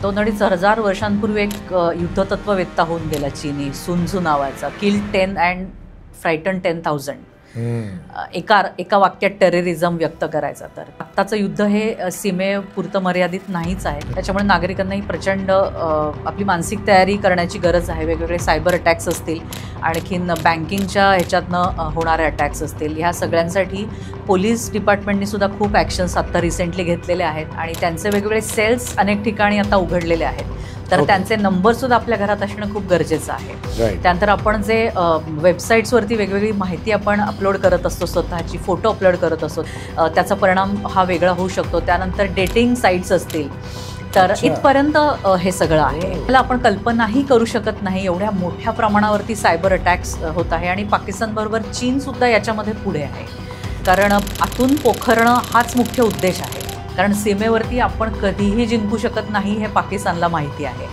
2-2.5 वर्षांपूर्वी एक युद्धतत्ववेत्ता होऊन गेला चीनी, sun Tzu नावाचा, किल 10 अँड फ्रायटन 10,000. एका वाक्यात टेररिझम व्यक्त करायचा. तर आत्ताचं युद्ध हे सीमेपुरतं मर्यादित नाहीच आहे. त्याच्यामुळे नागरिकांनाही प्रचंड आपली मानसिक तयारी करण्याची गरज आहे. वेगवेगळे सायबर अटॅक्स असतील, आणखीन बँकिंगच्या ह्याच्यातनं होणारे अटॅक्स असतील, ह्या सगळ्यांसाठी पोलीस डिपार्टमेंटने सुद्धा खूप ॲक्शन्स आत्ता रिसेंटली घेतलेले आहेत आणि त्यांचे वेगवेगळे सेल्स अनेक ठिकाणी आता उघडलेले आहेत. तर त्यांचे नंबरसुद्धा आपल्या घरात असणं खूप गरजेचं आहे. त्यानंतर आपण जे वेबसाईट्सवरती वेगवेगळी माहिती आपण अपलोड करत असतो, स्वतःची फोटो अपलोड करत असतो, त्याचा परिणाम हा वेगळा होऊ शकतो. त्यानंतर डेटिंग साईट्स असतील, तर इथपर्यंत हे सगळं आहे. त्याला आपण कल्पनाही करू शकत नाही एवढ्या मोठ्या प्रमाणावरती सायबर अटॅक्स होत आहे. आणि पाकिस्तानबरोबर चीनसुद्धा याच्यामध्ये पुढे आहे, कारण आतून पोखरणं हाच मुख्य उद्देश आहे. कारण सीमेवरती आपण कधीही जिंकू शकत नाही हे पाकिस्तानला माहिती आहे.